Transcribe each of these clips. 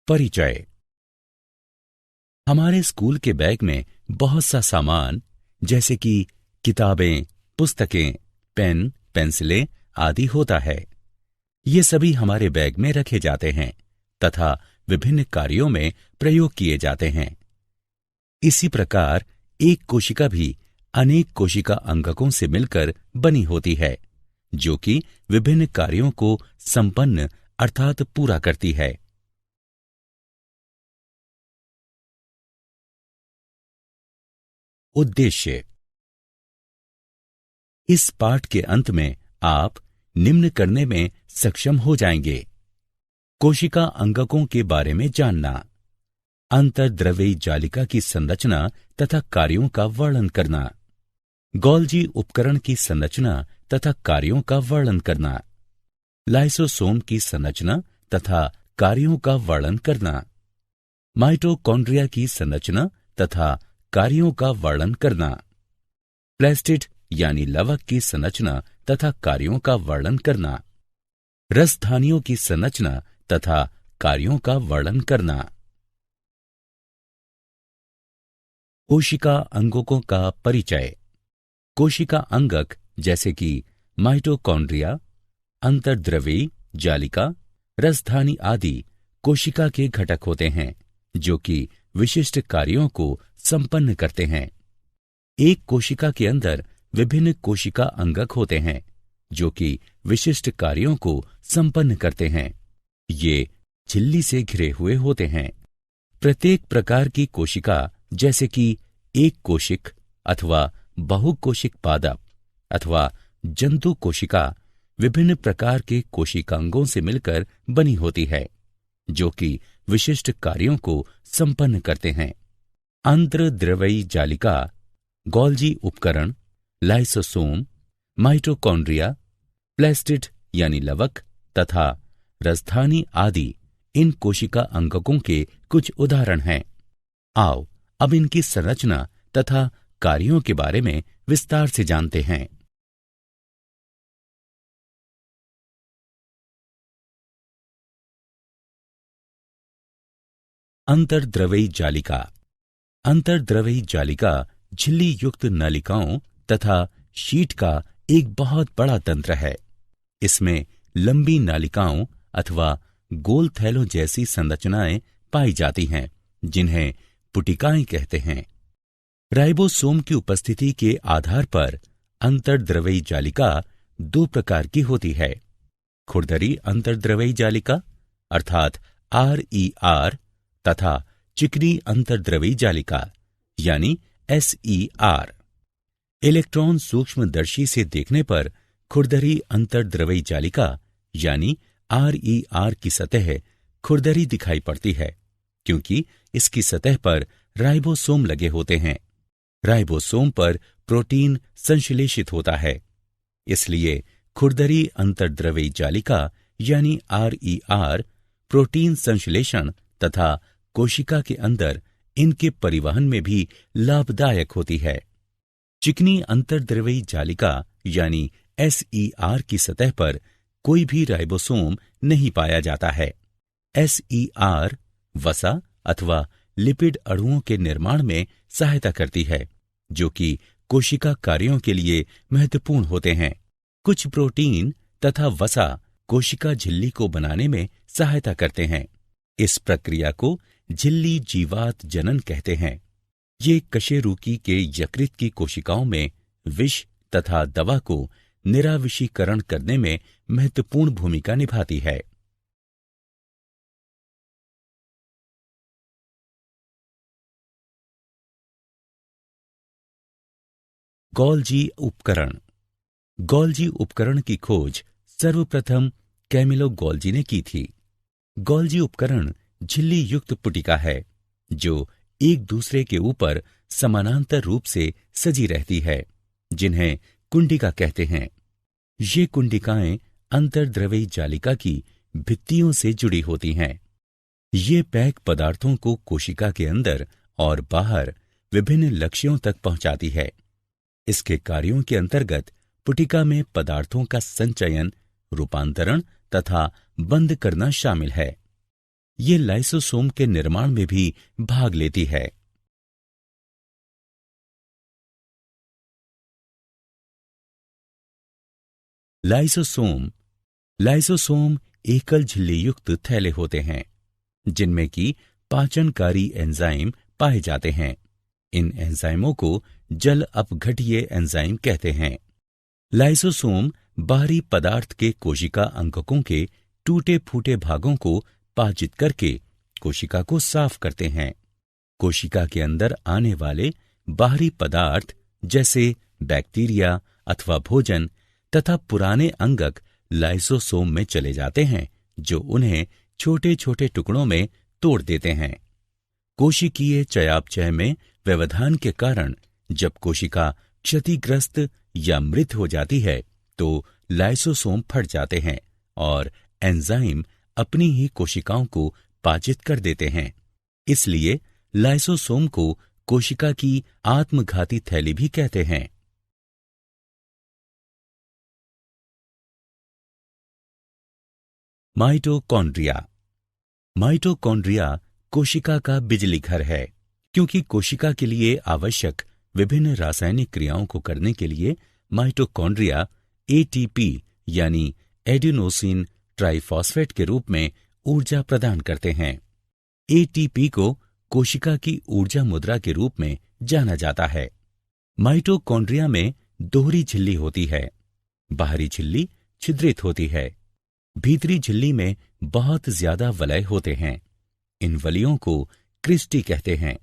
परिचय। हमारे स्कूल के बैग में बहुत सा सामान जैसे कि किताबें, पुस्तकें, पेन, पेंसिलें आदि होता है। ये सभी हमारे बैग में रखे जाते हैं तथा विभिन्न कार्यों में प्रयोग किए जाते हैं। इसी प्रकार एक कोशिका भी अनेक कोशिका अंगकों से मिलकर बनी होती है, जो कि विभिन्न कार्यों को संपन्न अर्थात पूरा करती है। उद्देश्य। इस पाठ के अंत में आप निम्न करने में सक्षम हो जाएंगे: कोशिका अंगकों के बारे में जानना, अंतर्द्रव्यी जालिका की संरचना तथा कार्यों का वर्णन करना, गोल्जी उपकरण की संरचना तथा कार्यों का वर्णन करना, लाइसोसोम की संरचना तथा कार्यों का वर्णन करना, माइटोकॉन्ड्रिया की संरचना तथा कार्यों का वर्णन करना, प्लास्टिड यानी लवक की संरचना तथा कार्यों का वर्णन करना, रसधानियों की संरचना तथा कार्यों का वर्णन करना। कोशिका अंगकों का परिचय। कोशिका अंगक जैसे कि माइटोकॉन्ड्रिया, अंतर्द्रव्यी जालिका, रसधानी आदि कोशिका के घटक होते हैं, जो कि विशिष्ट कार्यों को संपन्न करते हैं। एक कोशिका के अंदर विभिन्न कोशिका अंगक होते हैं, जो कि विशिष्ट कार्यों को संपन्न करते हैं। ये झिल्ली से घिरे हुए होते हैं। प्रत्येक प्रकार की कोशिका जैसे कि एक कोशिक अथवा बहुकोशिक पादप अथवा जंतु कोशिका विभिन्न प्रकार के कोशिकांगों से मिलकर बनी होती है, जो कि विशिष्ट कार्यों को संपन्न करते हैं। अंतर्द्रव्यी जालिका, गोल्जी उपकरण, लाइसोसोम, माइटोकॉन्ड्रिया, प्लास्टिड यानी लवक तथा रसधानी आदि इन कोशिका अंगकों के कुछ उदाहरण हैं। आओ अब इनकी संरचना तथा कार्यों के बारे में विस्तार से जानते हैं। अंतर्द्रव्यी जालिका। अंतर्द्रव्यी जालिका झिल्ली युक्त नलिकाओं तथा शीट का एक बहुत बड़ा तंत्र है। इसमें लंबी नालिकाओं अथवा गोल थैलों जैसी संरचनाएं पाई जाती हैं, जिन्हें पुटिकाएं कहते हैं। राइबोसोम की उपस्थिति के आधार पर अंतर्द्रव्यी जालिका दो प्रकार की होती है: खुरदरी अंतर्द्रव्यी जालिका अर्थात RER तथा चिकनी अंतर्द्रव्यी जालिका यानी SER। इलेक्ट्रॉन सूक्ष्मदर्शी से देखने पर खुरदरी अंतर्द्रव्यी जालिका यानी RER की सतह खुरदरी दिखाई पड़ती है, क्योंकि इसकी सतह पर राइबोसोम लगे होते हैं। राइबोसोम पर प्रोटीन संश्लेषित होता है, इसलिए खुरदरी अंतर्द्रव्यी जालिका यानी RER प्रोटीन संश्लेषण तथा कोशिका के अंदर इनके परिवहन में भी लाभदायक होती है। चिकनी अंतर्द्रव्यी जालिका यानी SER की सतह पर कोई भी राइबोसोम नहीं पाया जाता है। SER वसा अथवा लिपिड अणुओं के निर्माण में सहायता करती है, जो कि कोशिका कार्यों के लिए महत्वपूर्ण होते हैं। कुछ प्रोटीन तथा वसा कोशिका झिल्ली को बनाने में सहायता करते हैं। इस प्रक्रिया को झिल्ली जीवात जनन कहते हैं। ये कशेरुकी के यकृत की कोशिकाओं में विष तथा दवा को निराविषीकरण करने में महत्वपूर्ण भूमिका निभाती है। गोल्जी उपकरण। गोल्जी उपकरण की खोज सर्वप्रथम कैमिलो गोल्जी ने की थी। गोल्जी उपकरण झिल्ली युक्त पुटिका है, जो एक दूसरे के ऊपर समानांतर रूप से सजी रहती है, जिन्हें कुंडिका कहते हैं। ये कुंडिकाएं अंतर्द्रव्यी जालिका की भित्तियों से जुड़ी होती हैं। ये पैक पदार्थों को कोशिका के अंदर और बाहर विभिन्न लक्ष्यों तक पहुंचाती है। इसके कार्यों के अंतर्गत पुटिका में पदार्थों का संचयन, रूपांतरण तथा बंद करना शामिल है। ये लाइसोसोम के निर्माण में भी भाग लेती है। लाइसोसोम एकल झिल्ली युक्त थैले होते हैं जिनमें कि पाचनकारी एंजाइम पाए जाते हैं। इन एंजाइमों को जल अपघट्य एंजाइम कहते हैं। लाइसोसोम बाहरी पदार्थ के कोशिका अंगकों के टूटे फूटे भागों को पाचित करके कोशिका को साफ करते हैं। कोशिका के अंदर आने वाले बाहरी पदार्थ जैसे बैक्टीरिया अथवा भोजन तथा पुराने अंगक लाइसोसोम में चले जाते हैं, जो उन्हें छोटे छोटे टुकड़ों में तोड़ देते हैं। कोशिकीय चयापचय में व्यवधान के कारण जब कोशिका क्षतिग्रस्त या मृत हो जाती है तो लाइसोसोम फट जाते हैं और एंजाइम अपनी ही कोशिकाओं को पाचित कर देते हैं। इसलिए लाइसोसोम को कोशिका की आत्मघाती थैली भी कहते हैं। माइटोकॉन्ड्रिया कोशिका का बिजली घर है, क्योंकि कोशिका के लिए आवश्यक विभिन्न रासायनिक क्रियाओं को करने के लिए माइटोकॉन्ड्रिया एटीपी यानी एडिनोसिन ट्राइफॉस्फेट के रूप में ऊर्जा प्रदान करते हैं। एटीपी को कोशिका की ऊर्जा मुद्रा के रूप में जाना जाता है। माइटोकॉन्ड्रिया में दोहरी झिल्ली होती है। बाहरी झिल्ली छिद्रित होती है। भीतरी झिल्ली में बहुत ज्यादा वलय होते हैं। इन वलयों को क्रिस्टी कहते हैं।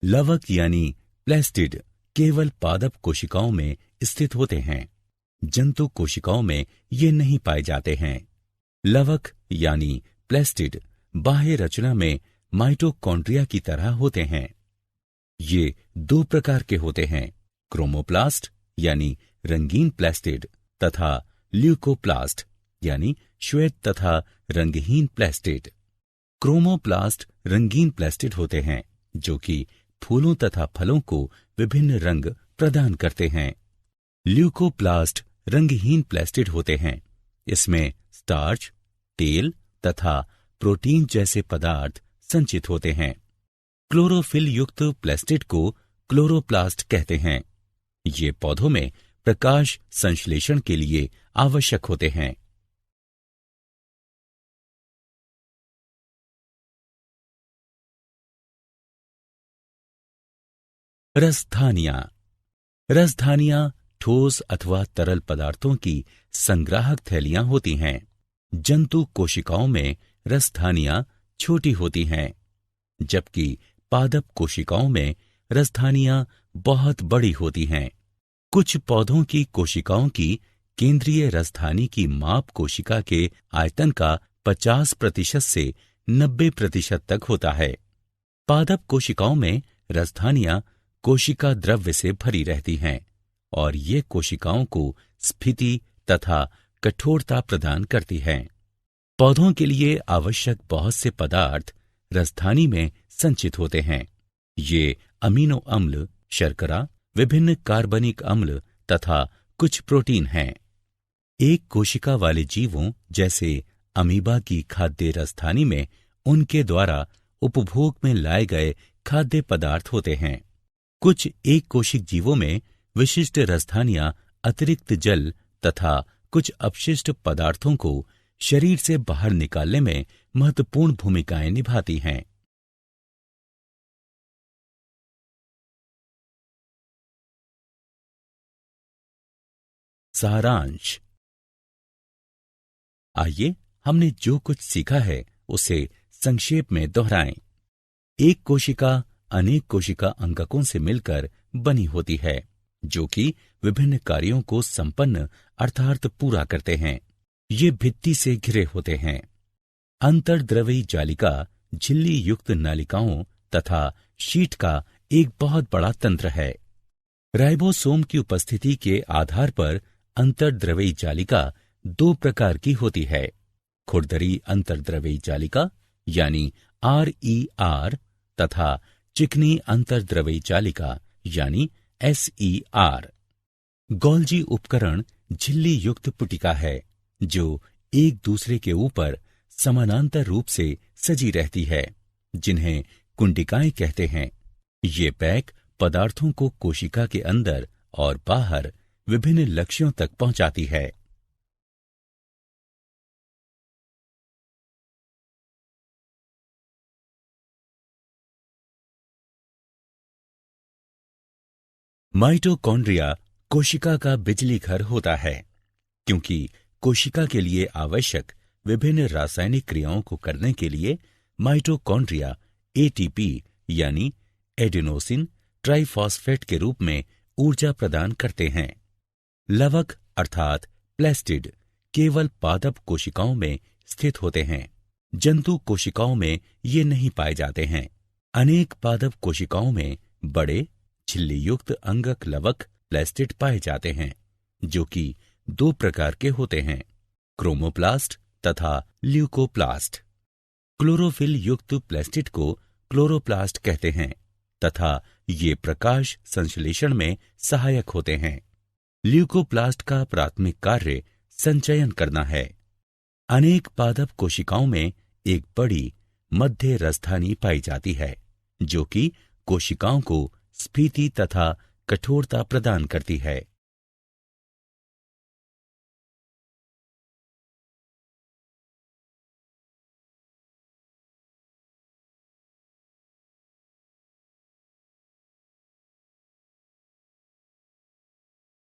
लवक यानी प्लेस्टिड केवल पादप कोशिकाओं में स्थित होते हैं। जंतु कोशिकाओं में ये नहीं पाए जाते हैं। लवक यानी प्लेस्टिड बाह्य रचना में माइटोकॉन्ड्रिया की तरह होते हैं। ये दो प्रकार के होते हैं, क्रोमोप्लास्ट यानी रंगीन प्लेस्टिड तथा ल्यूकोप्लास्ट यानी श्वेत तथा रंगहीन प्लेस्टिड। क्रोमोप्लास्ट रंगीन प्लेस्टिड होते हैं जो कि फूलों तथा फलों को विभिन्न रंग प्रदान करते हैं। ल्यूकोप्लास्ट रंगहीन प्लेस्टिड होते हैं। इसमें स्टार्च, तेल तथा प्रोटीन जैसे पदार्थ संचित होते हैं। क्लोरोफिल युक्त प्लेस्टिड को क्लोरोप्लास्ट कहते हैं। ये पौधों में प्रकाश संश्लेषण के लिए आवश्यक होते हैं। रसधानियां ठोस अथवा तरल पदार्थों की संग्राहक थैलियां होती हैं। जंतु कोशिकाओं में रसधानियां छोटी होती हैं, जबकि पादप कोशिकाओं में रसधानियां बहुत बड़ी होती हैं। कुछ पौधों की कोशिकाओं की केंद्रीय रसधानी की माप कोशिका के आयतन का 50% से 90% तक होता है। पादप कोशिकाओं में रसधानियां कोशिका द्रव्य से भरी रहती हैं और ये कोशिकाओं को स्फीति तथा कठोरता प्रदान करती हैं। पौधों के लिए आवश्यक बहुत से पदार्थ रसधानी में संचित होते हैं। ये अमीनो अम्ल, शर्करा, विभिन्न कार्बनिक अम्ल तथा कुछ प्रोटीन हैं। एक कोशिका वाले जीवों जैसे अमीबा की खाद्य रसधानी में उनके द्वारा उपभोग में लाए गए खाद्य पदार्थ होते हैं। कुछ एक कोशिक जीवों में विशिष्ट रसधानियां अतिरिक्त जल तथा कुछ अपशिष्ट पदार्थों को शरीर से बाहर निकालने में महत्वपूर्ण भूमिकाएं निभाती हैं। सारांश। आइए हमने जो कुछ सीखा है उसे संक्षेप में दोहराएं। एक कोशिका अनेक कोशिका अंगकों से मिलकर बनी होती है, जो कि विभिन्न कार्यों को संपन्न अर्थात पूरा करते हैं। ये भित्ति से घिरे होते हैं। अंतर्द्रवी जालिका झिल्ली युक्त नालिकाओं तथा शीट का एक बहुत बड़ा तंत्र है। राइबोसोम की उपस्थिति के आधार पर अंतर्द्रवी जालिका दो प्रकार की होती है, खुरदरी अंतर्द्रवी जालिका यानी RER तथा चिकनी अंतर्द्रवई जालिका यानी SER। गोल्जी उपकरण झिल्ली युक्त पुटिका है जो एक दूसरे के ऊपर समानांतर रूप से सजी रहती है, जिन्हें कुंडिकाएं कहते हैं। ये पैक पदार्थों को कोशिका के अंदर और बाहर विभिन्न लक्ष्यों तक पहुंचाती है। माइटोकॉन्ड्रिया कोशिका का बिजली घर होता है, क्योंकि कोशिका के लिए आवश्यक विभिन्न रासायनिक क्रियाओं को करने के लिए माइटोकॉन्ड्रिया ATP यानी एडेनोसिन ट्राइफॉस्फेट के रूप में ऊर्जा प्रदान करते हैं। लवक अर्थात प्लेस्टिड केवल पादप कोशिकाओं में स्थित होते हैं। जंतु कोशिकाओं में ये नहीं पाए जाते हैं। अनेक पादप कोशिकाओं में बड़े झिल्ली युक्त अंगक लवक प्लेस्टिड पाए जाते हैं, जो कि दो प्रकार के होते हैं, क्रोमोप्लास्ट तथा ल्यूकोप्लास्ट। क्लोरोफिल युक्त प्लेस्टिड को क्लोरोप्लास्ट कहते हैं तथा ये प्रकाश संश्लेषण में सहायक होते हैं। ल्यूकोप्लास्ट का प्राथमिक कार्य संचयन करना है। अनेक पादप कोशिकाओं में एक बड़ी मध्य रसधानी पाई जाती है, जो कि कोशिकाओं को स्फीति तथा कठोरता प्रदान करती है।